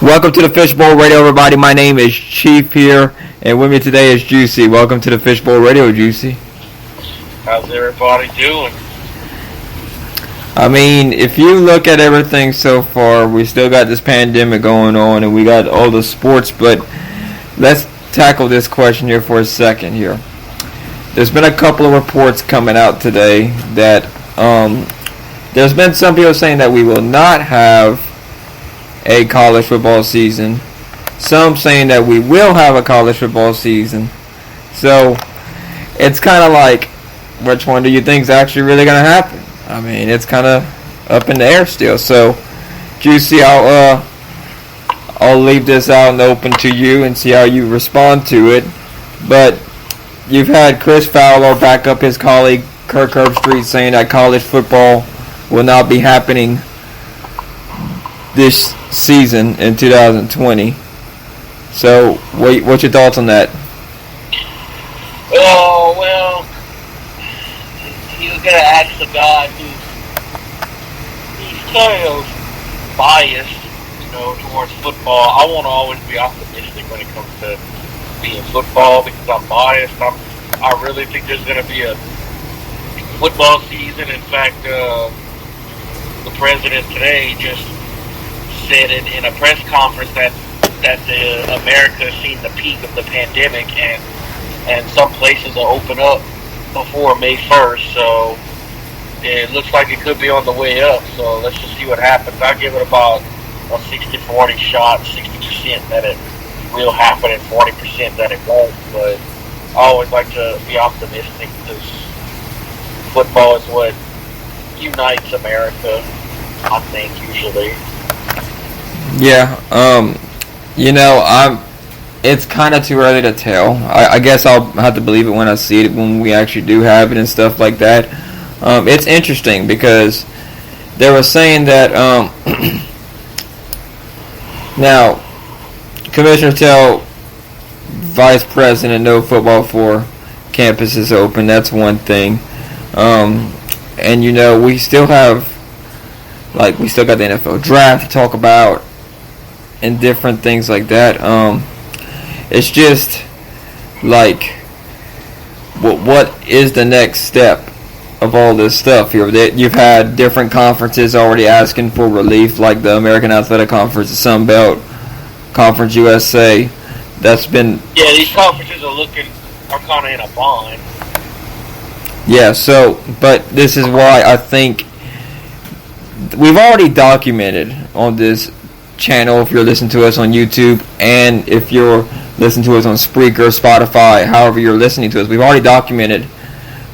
Welcome to the Fishbowl Radio, everybody. My name is Chief here, and with me today is Juicy. Welcome to the Fishbowl Radio, Juicy. How's everybody doing? I mean, if you look at everything so far, we still got this pandemic going on, and we got all the sports, but let's tackle this question here for a second here. There's been a couple of reports coming out today that there's been some people saying that we will not have a college football season. Some saying that we will have a college football season. So it's kind of like, which one do you think is actually really going to happen? I mean, it's kind of up in the air still. So, Juicy, I'll leave this out and open to you and see how you respond to it. But you've had Chris Fowler back up his colleague Kirk Herbstreit saying that college football will not be happening this season in 2020. So, what's your thoughts on that? Oh, well, you got to ask the guy he's kind of biased, towards football. I want to always be optimistic when it comes to being football because I'm biased. I really think there's going to be a football season. In fact, the president today just said in a press conference that America has seen the peak of the pandemic and some places will open up before May 1st. So it looks like it could be on the way up. So let's just see what happens. I give it about a 60-40 shot, 60% that it will happen and 40% that it won't. But I always like to be optimistic because football is what unites America, I think, usually. Yeah, it's kind of too early to tell. I guess I'll have to believe it when I see it, when we actually do have it and stuff like that. It's interesting because they were saying that now commissioners tell vice president no football for campuses open. That's one thing. And we still have, we still got the NFL draft to talk about and different things like that. It's just like, what is the next step of all this stuff here? You've had different conferences already asking for relief, like the American Athletic Conference, the Sun Belt, Conference USA. That's been... Yeah, these conferences are kind of in a bind. Yeah, but this is why I think we've already documented on this channel, if you're listening to us on YouTube, and if you're listening to us on Spreaker, Spotify, however you're listening to us, we've already documented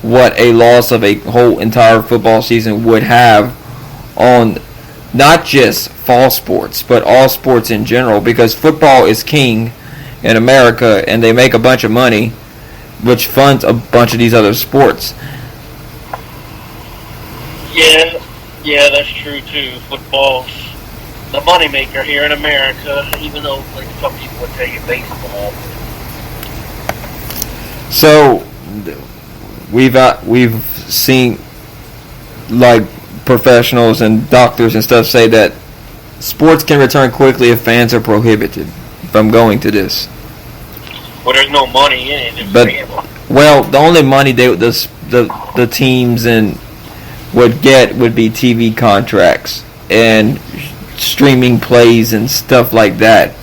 what a loss of a whole entire football season would have on not just fall sports, but all sports in general, because football is king in America, and they make a bunch of money, which funds a bunch of these other sports. Yeah, that's true too. Football's the moneymaker here in America, even though some people would tell you baseball. So we've seen professionals and doctors and stuff say that sports can return quickly if fans are prohibited from going to this. Well, there's no money in it. The only money the teams would get would be TV contracts and streaming plays and stuff like that.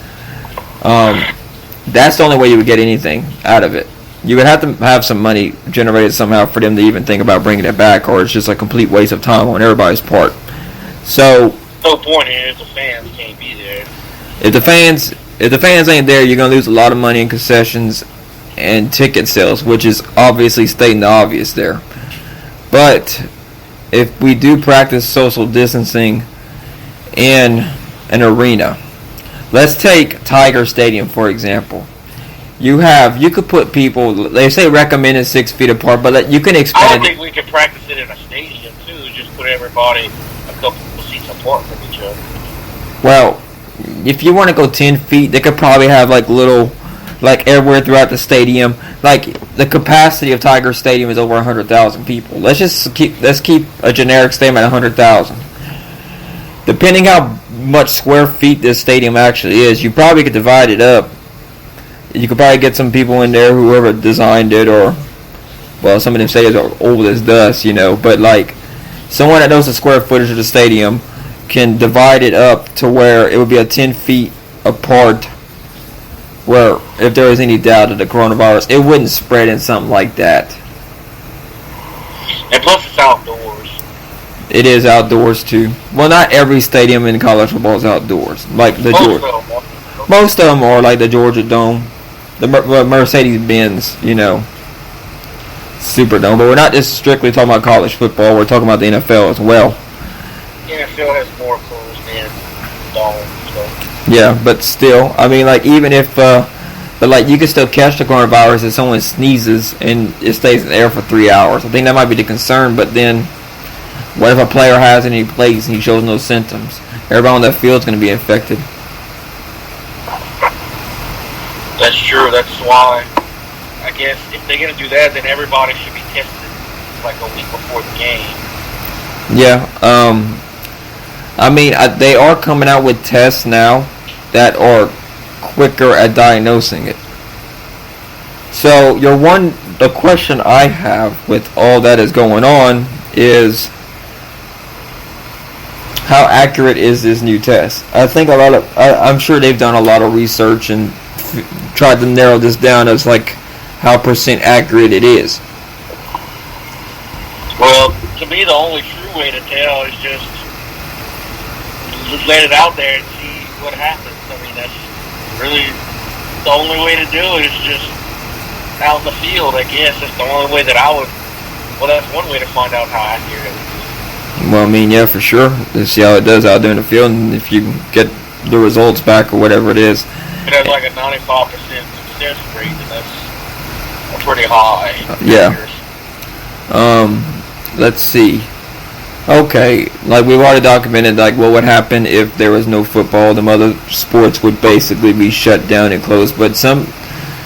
That's the only way you would get anything out of it. You would have to have some money generated somehow for them to even think about bringing it back, or it's just a complete waste of time on everybody's part. So, no point here if the fans can't be there. If the fans ain't there, you're gonna lose a lot of money in concessions and ticket sales, which is obviously stating the obvious there. But if we do practice social distancing in an arena, let's take Tiger Stadium for example. You could put people, they say recommended 6 feet apart, but you can expand. I don't think we could practice it in a stadium too. Just put everybody a couple of seats apart from each other. Well, if you want to go 10 feet, they could probably have little, everywhere throughout the stadium. The capacity of Tiger Stadium is over 100,000 people. Let's keep a generic statement at 100,000. Depending how much square feet this stadium actually is, you probably could divide it up. You could probably get some people in there, whoever designed it, or, well, some of them stadiums are old as dust, but like someone that knows the square footage of the stadium can divide it up to where it would be a 10 feet apart, where if there was any doubt of the coronavirus, it wouldn't spread in something like that. And plus it's outdoors. It is outdoors too. Well, not every stadium in college football is outdoors. Like the most of them are, like the Georgia Dome, the Mercedes-Benz, Superdome. But we're not just strictly talking about college football. We're talking about the NFL as well. The NFL has more closed-in domes. So. Yeah, but still, I mean, like even if, but like you can still catch the coronavirus if someone sneezes and it stays in the air for 3 hours. I think that might be the concern. But then, what if a player has it and he plays and he shows no symptoms? Everybody on that field is going to be infected. That's true. That's why I guess if they're going to do that, then everybody should be tested like a week before the game. Yeah. I mean, they are coming out with tests now that are quicker at diagnosing it. So the question I have with all that is going on is, how accurate is this new test? I think I'm sure they've done a lot of research and tried to narrow this down as like how percent accurate it is. Well, to me, the only true way to tell is just let it out there and see what happens. I mean, that's really the only way to do it, is just out in the field, I guess. That's the only way that I would. Well, that's one way to find out how accurate it is. Well, I mean, yeah, for sure. To see how it does out there in the field, and if you get the results back or whatever it is. It has like a 95% success rate, and that's pretty high. Yeah. Let's see. Okay, like we've already documented, like what would happen if there was no football. The other sports would basically be shut down and closed. But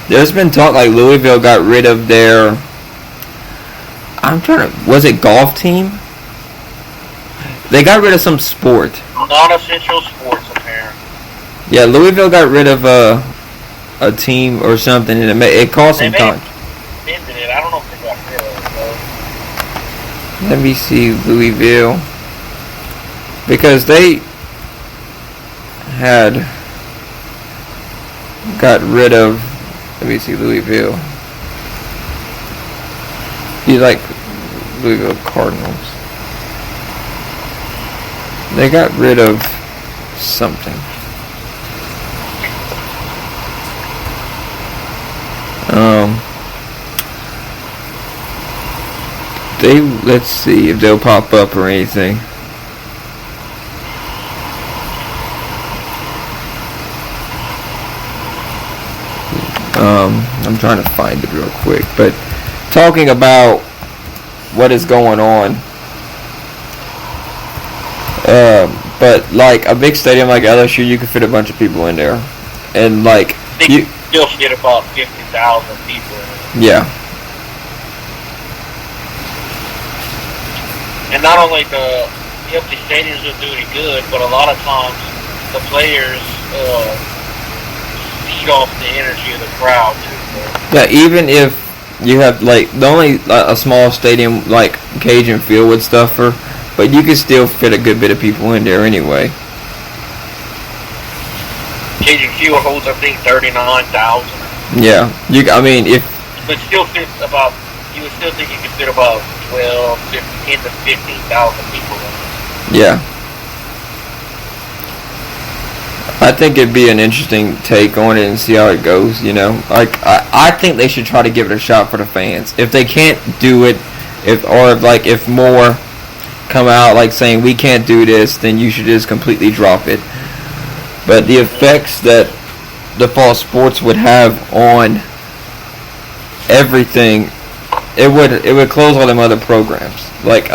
there's been talk like Louisville got rid of their, was it golf team? They got rid of some sport. Non-essential sports, apparently. Yeah, Louisville got rid of a team or something, and it caused some time. I don't know if they got rid of it. Let me see Louisville, because they had got rid of. Let me see Louisville. You like Louisville Cardinals? They got rid of something. Let's see if they'll pop up or anything. I'm trying to find it real quick, but talking about what is going on, but like a big stadium like LSU, you can fit a bunch of people in there, and like you still fit about 50,000 people. Yeah. And not only the empty stadiums are doing good, but a lot of times the players feed off the energy of the crowd too. Yeah, even if you have like only a small stadium like Cajun Field would suffer, but you can still fit a good bit of people in there anyway. Cajun Field holds, I think, 39,000. Yeah, but still fits about. You would still think you could fit about 12, 10 to 15,000 people in it. Yeah. I think it'd be an interesting take on it and see how it goes, Like, I think they should try to give it a shot for the fans. If they can't do it, if more come out, like, saying we can't do this, then you should just completely drop it. But the effects that the fall sports would have on everything, it would close all them other programs, like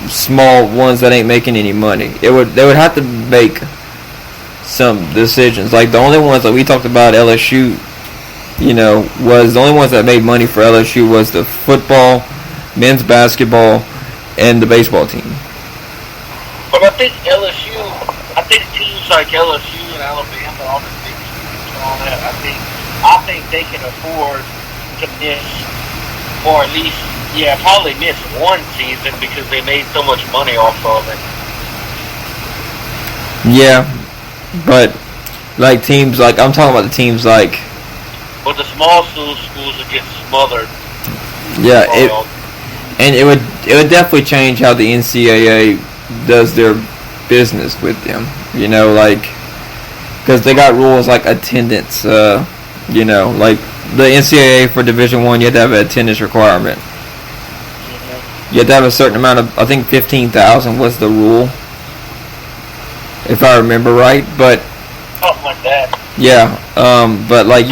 small ones that ain't making any money. They would have to make some decisions. Like the only ones that we talked about LSU, was the only ones that made money for LSU was the football, men's basketball, and the baseball team. But I think LSU, like LSU and Alabama, all the big schools and all that, I think they can afford to miss, or at least, probably miss one season because they made so much money off of it. Yeah, but like teams like I'm talking about the teams like. But the small schools would get smothered. Yeah, it would definitely change how the NCAA does their business with them. You know, like because they got rules like attendance. You know, like the NCAA for Division I, you have to have an attendance requirement. Mm-hmm. You have to have a certain amount of. I think 15,000 was the rule, if I remember right. But something like that. Yeah, but like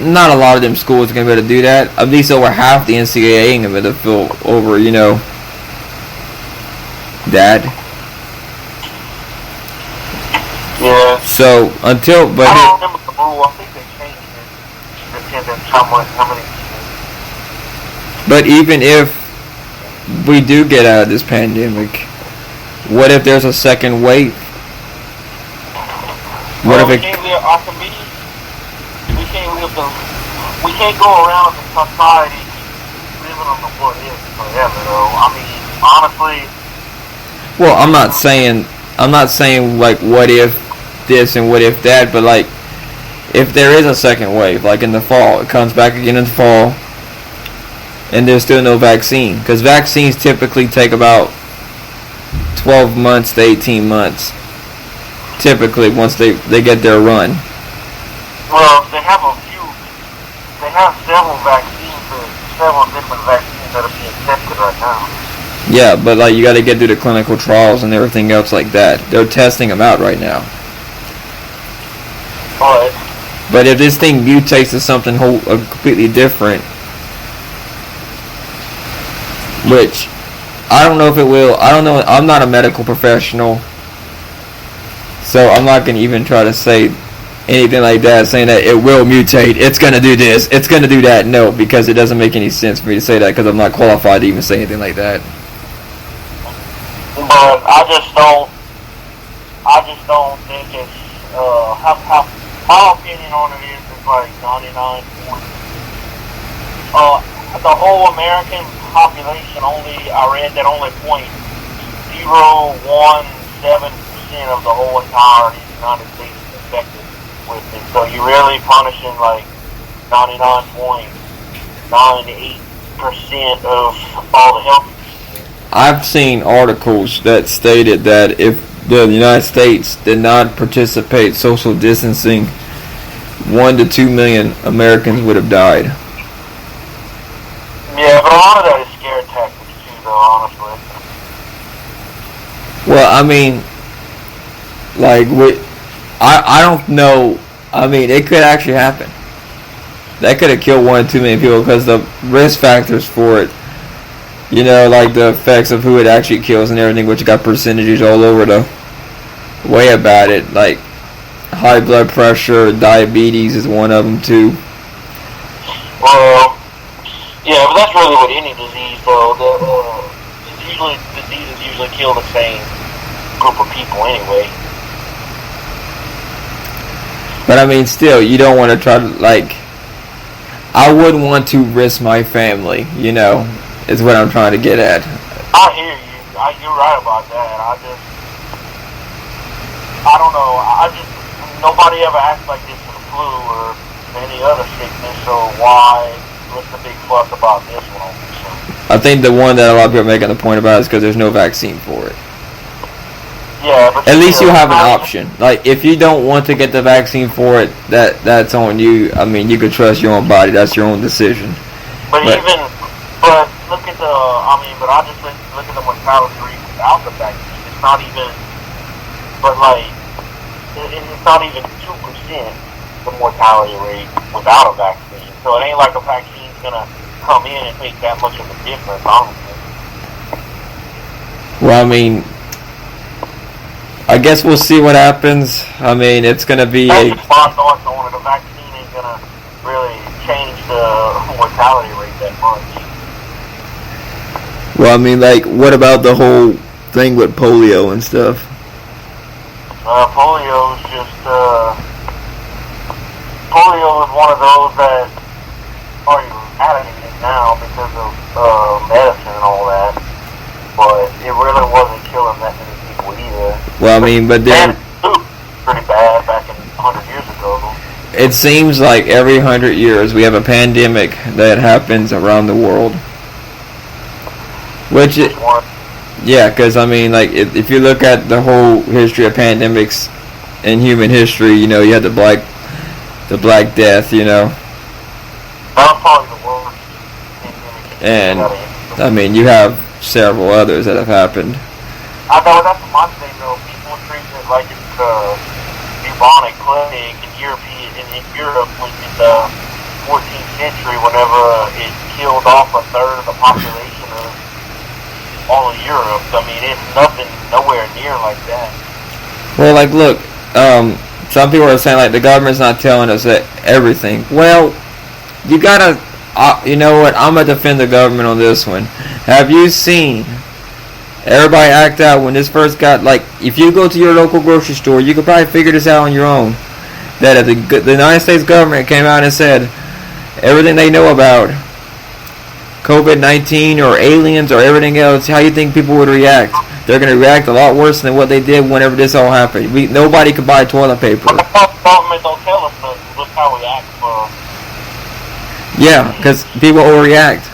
not a lot of them schools are gonna be able to do that. At least over half the NCAA ain't gonna be able to fill over, that. Yeah. So I don't remember the rule. I think they changed it. Depending how many. But even if we do get out of this pandemic, what if there's a second wave? What if it? We can't go around in society living on the what if forever, though. I mean, honestly. Well, I'm not saying like what if this and what if that, but like if there is a second wave, like in the fall, it comes back again in the fall, and there's still no vaccine, because vaccines typically take about 12 months to 18 months, typically once they get their run. Well, they have several vaccines, several different vaccines that are being tested right now. Yeah, but like you got to get through the clinical trials and everything else like that. They're testing them out right now. But if this thing mutates to something completely different, which I don't know if it will. I don't know. I'm not a medical professional, so I'm not going to even try to say anything like that, saying that it will mutate, it's going to do this, it's going to do that. No, because it doesn't make any sense for me to say that, because I'm not qualified to even say anything like that. But I just don't think it's, my opinion on it is like 99 point. The whole American population I read that only 0.017% of the whole entire United States is infected with it. So you're really punishing like 99.98% of all the health. I've seen articles that stated that if the United States did not participate social distancing, 1 to 2 million Americans would have died. Yeah, but a lot of that is scare tactics too, though, honestly. Well, I mean, like, I don't know. I mean, it could actually happen. That could have killed 1 to 2 million people, because the risk factors for it, like the effects of who it actually kills and everything, which got percentages all over the way about it. Like, high blood pressure, diabetes is one of them, too. Well, yeah, but that's really with any disease, though. Diseases usually kill the same group of people anyway. But I mean, still, you don't want to try to, like, I wouldn't want to risk my family, is what I'm trying to get at. I hear you. You're right about that. I don't know. Nobody ever acts like this for the flu or any other sickness, so what's the big fuss about this one? So. I think the one that a lot of people are making the point about is because there's no vaccine for it. Yeah, but at least you have an option. Like, if you don't want to get the vaccine for it, that's on you. I mean, you can trust your own body. That's your own decision. But look at I just look at the mortality rate without the vaccine. It's not even, it's not even 2% the mortality rate without a vaccine. So it ain't like a vaccine's gonna come in and make that much of a difference, honestly. Well, I mean, I guess we'll see what happens. I mean, it's going to be the vaccine ain't going to really change the mortality rate that much. Well, I mean, like, what about the whole thing with polio and stuff? Polio is just, polio is one of those that are eradicated now because of medicine and all that. But it really wasn't killing that many people either. Well, I mean, but then pretty bad back in 100 years ago. it seems like every 100 years we have a pandemic that happens around the world. Which it, yeah, because I mean, like if you look at the whole history of pandemics in human history, you know, you had the Black Death, you know. That's probably the worst. And I mean, you have several others that have happened. I know that's my thing though. People treat it like it's bubonic plague in Europe in the 14th century, whenever it killed off a third of the population of all of Europe. I mean, it's nothing, nowhere near like that. Well, like, look, some people are saying like the government's not telling us that everything. Well, you gotta, you know what? I'm gonna defend the government on this one. Have you seen everybody act out when this first got, like, if you go to your local grocery store, you could probably figure this out on your own. That if the United States government came out and said everything they know about COVID-19 or aliens or everything else, how you think people would react? They're going to react a lot worse than what they did whenever this all happened. Nobody could buy toilet paper. But the government don't tell us just how we act for. Yeah, because people overreact.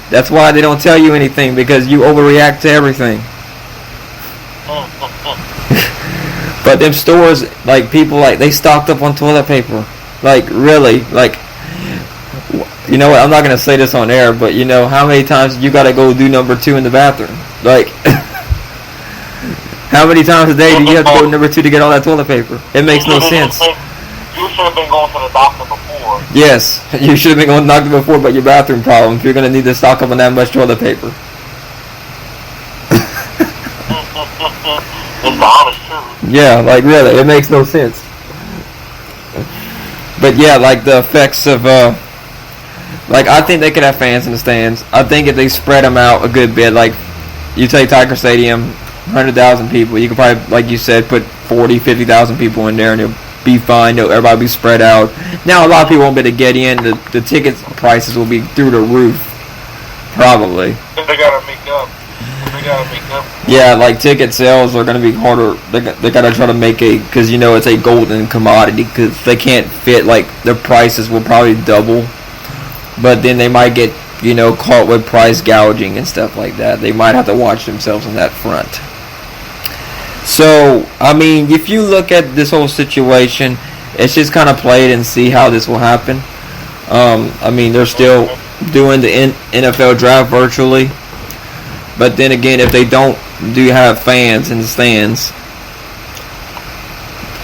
That's why they don't tell you anything, because you overreact to everything. But them stores, like, people, like, they stocked up on toilet paper. Like, really, like, you know what, I'm not going to say this on air, but, you know, how many times you got to go do number 2 in the bathroom? Like, how many times a day do you have to go to number 2 to get all that toilet paper? It makes no sense. You should have been going to the doctor before. Yes, you should have been going to the doctor before about your bathroom problem if you're going to need to stock up on that much toilet paper. It's the honest truth. Yeah, like, really, it makes no sense. But yeah, like the effects of, like, I think they could have fans in the stands. I think if they spread them out a good bit, like, you take Tiger Stadium, 100,000 people, you could probably, like you said, put 40, 50,000 people in there and it'll be fine. Everybody will be spread out. Now, a lot of people won't be able to get in. The ticket prices will be through the roof, probably. They gotta make up. Yeah, like ticket sales are going to be harder. They got to try to make because, you know, it's a golden commodity, because they can't fit, like, the prices will probably double. But then they might get, you know, caught with price gouging and stuff like that. They might have to watch themselves on that front. So, I mean, if you look at this whole situation, it's just kind of play it and see how this will happen. I mean, they're still doing the NFL draft virtually. But then again, if they do have fans in the stands,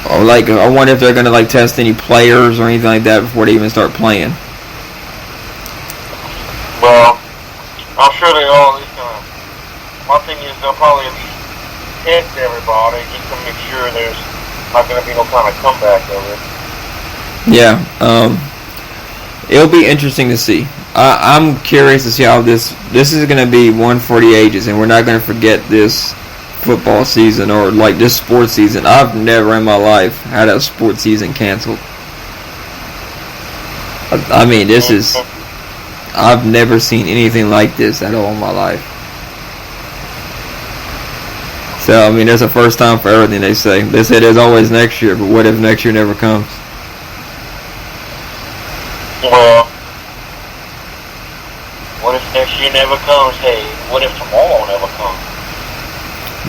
or like, I wonder if they're going to, like, test any players or anything like that before they even start playing. Well, I'm sure they all. My thing is they'll probably at least test everybody just to make sure there's not going to be no kind of comeback of it. Yeah, it'll be interesting to see. I'm curious to see how this is going to be one for the ages, and we're not going to forget this football season or, like, this sports season. I've never in my life had a sports season canceled. I mean, I've never seen anything like this at all in my life. So, I mean, there's a first time for everything, they say. They say there's always next year, but what if next year never comes? Well, what if next year never comes? Hey, what if tomorrow never comes?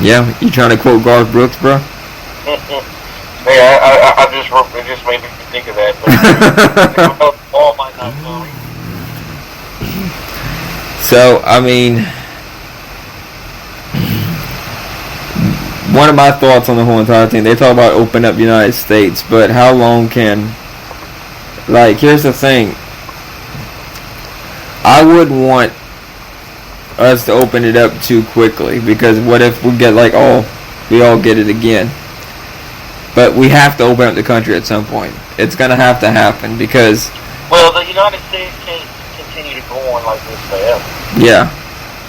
Yeah, you trying to quote Garth Brooks, bro? Hey, it just made me think of that. But tomorrow might not come. So, I mean, one of my thoughts on the whole entire thing, they talk about opening up the United States, but how long can, like, here's the thing. I wouldn't want us to open it up too quickly, because what if we get, like, we all get it again? But we have to open up the country at some point. It's going to have to happen, because... Well, the United States can't continue to go on like this forever. Yeah,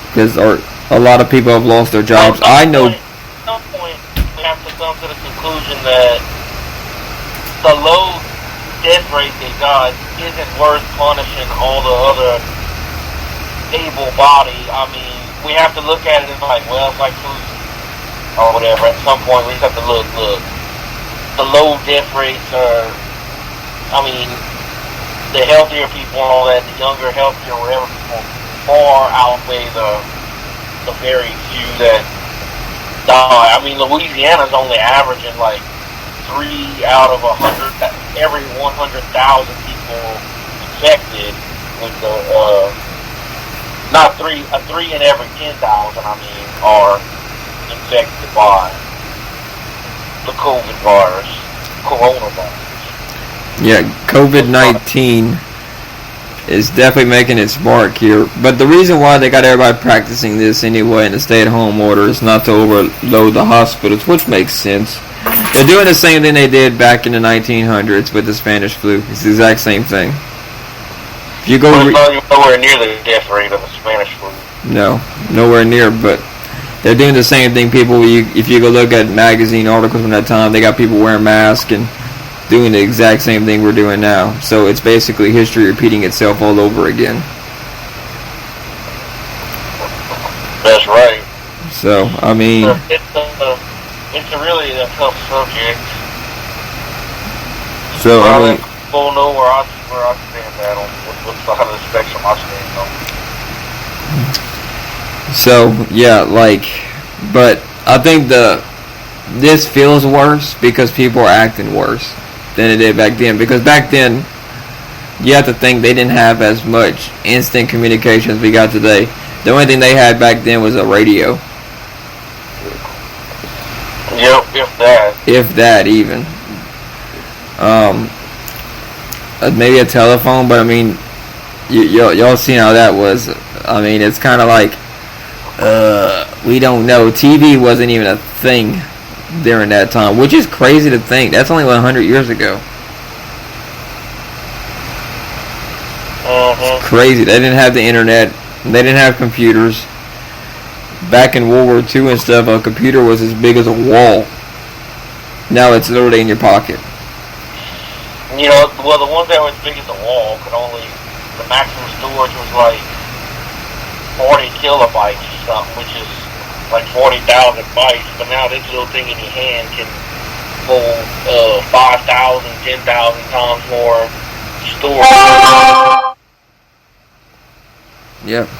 because a lot of people have lost their jobs. I know... At some point, we have to come to the conclusion thinking that the low death rate they got isn't worth punishing all the other able-bodied. I mean, we have to look at it as like, well, it's like food or whatever. At some point, we just have to look. The low death rates are, I mean, the healthier people and all that, the younger, healthier, whatever people far outweigh the very few that die. I mean, Louisiana's only averaging like 3 out of 100, every 100,000 people infected with the, not 3 in every 10,000, I mean, are infected by the COVID virus, coronavirus. Yeah, COVID-19 is definitely making its mark here. But the reason why they got everybody practicing this anyway in the stay-at-home order is not to overload the hospitals, which makes sense. They're doing the same thing they did back in the 1900s with the Spanish flu. It's the exact same thing. If you go nowhere near the death rate of the Spanish flu. No, nowhere near, but they're doing the same thing. People, if you go look at magazine articles from that time, they got people wearing masks and doing the exact same thing we're doing now. So it's basically history repeating itself all over again. That's right. So, I mean, it's a really a tough subject. So, I mean, people know where I stand at on what side of the spectrum I stand on. So, yeah, like, but I think this feels worse because people are acting worse than it did back then. Because back then, you have to think they didn't have as much instant communication as we got today. The only thing they had back then was a radio. Yep, if that. If that, even. Maybe a telephone, but I mean, y'all seen how that was. I mean, it's kind of like, we don't know. TV wasn't even a thing during that time, which is crazy to think. That's only 100 years ago. It's crazy. They didn't have the internet. They didn't have computers. Back in World War II and stuff, a computer was as big as a wall. Now it's literally in your pocket. You know, well, the ones that were as big as a wall could only, the maximum storage was like 40 kilobytes or something, which is like 40,000 bytes. But now this little thing in your hand can hold 5,000, 10,000 times more storage. Yep.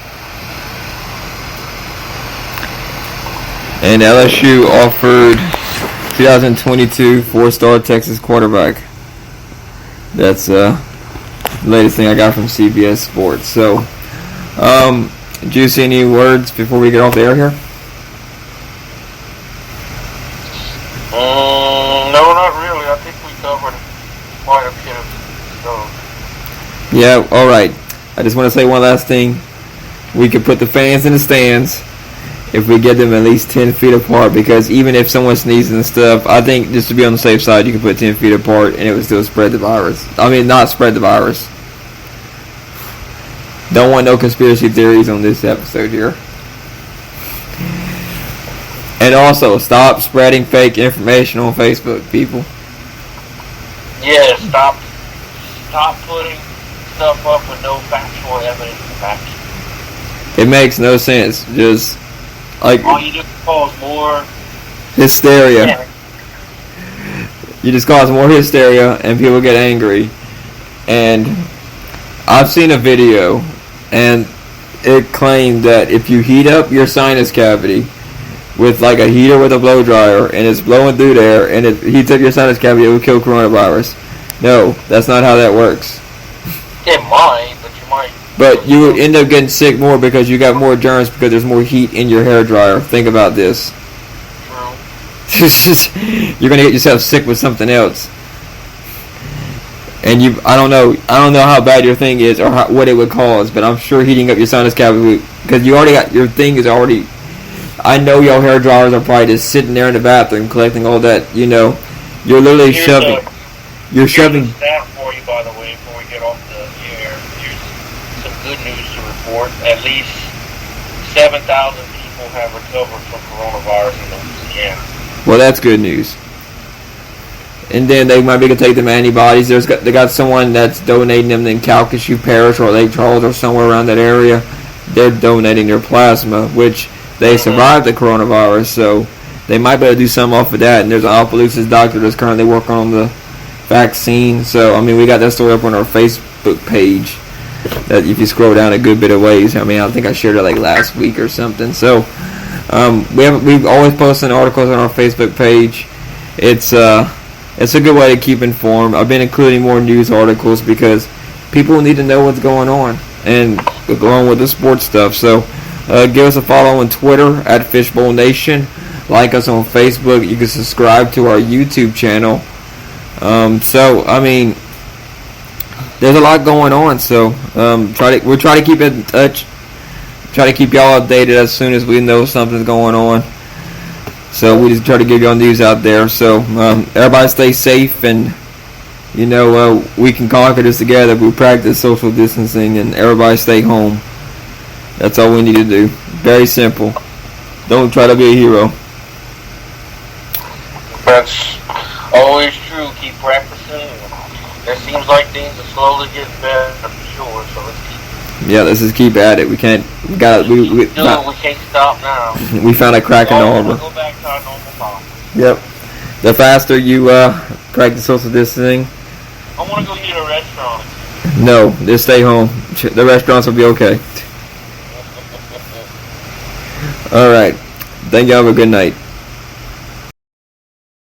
And LSU offered 2022 4-star Texas quarterback. That's the latest thing I got from CBS Sports. So, do you see any words before we get off the air here? No, not really. I think we covered quite a bit of stuff. Yeah, all right. I just want to say one last thing. We could put the fans in the stands if we get them at least 10 feet apart, because even if someone sneezes and stuff, I think just to be on the safe side, you can put 10 feet apart and it would still spread the virus. I mean, not spread the virus. Don't want no conspiracy theories on this episode here. And also, stop spreading fake information on Facebook, people. Yeah, stop putting stuff up with no factual evidence to back it. It makes no sense. Just like all you just cause more hysteria. Yeah. You just cause more hysteria, and people get angry. And I've seen a video, and it claimed that if you heat up your sinus cavity with like a heater with a blow dryer, and it's blowing through there, and it heats up your sinus cavity, it will kill coronavirus. No, that's not how that works. It might, but you might. But you would end up getting sick more because you got more germs because there's more heat in your hair dryer. Think about this. True. You're gonna get yourself sick with something else. And I don't know how bad your thing is or what it would cause, but I'm sure heating up your sinus cavity, because you already got your thing is already. I know your hair dryers are probably just sitting there in the bathroom collecting all that. You know, you're literally shoving. You're shoving. Here's a stat for you, by the way, before we get off the air. Here's some good news to report. At least 7,000 people have recovered from coronavirus in Louisiana. Well, that's good news. and then they might be able to take them antibodies. They got someone that's donating them in Calcasieu Parish or Lake Charles or somewhere around that area. They're donating their plasma, which they survived the coronavirus, so they might be able to do something off of that. And there's an Opelousas doctor that's currently working on the vaccine. So, I mean, we got that story up on our Facebook page. That if you scroll down a good bit of ways, I mean, I think I shared it like last week or something. So, we've always posted articles on our Facebook page. It's a good way to keep informed. I've been including more news articles because people need to know what's going on and going with the sports stuff. So, give us a follow on Twitter at Fishbowl Nation. Like us on Facebook. You can subscribe to our YouTube channel. So, I mean, there's a lot going on. So, we're trying to keep in touch. Try to keep y'all updated as soon as we know something's going on. So, we just try to give y'all news out there. So, everybody stay safe, and we can conquer this together. We practice social distancing, and everybody stay home. That's all we need to do. Very simple. Don't try to be a hero. That's always true. Keep practicing. It seems like things are slowly getting better, for sure. So let's just keep at it. We can't. We can't stop now. We found a crack in the harbor. Go back to our normal time. Yep. The faster you practice social distancing. I want to go eat at a restaurant. No, just stay home. The restaurants will be okay. All right. Thank y'all. Have a good night.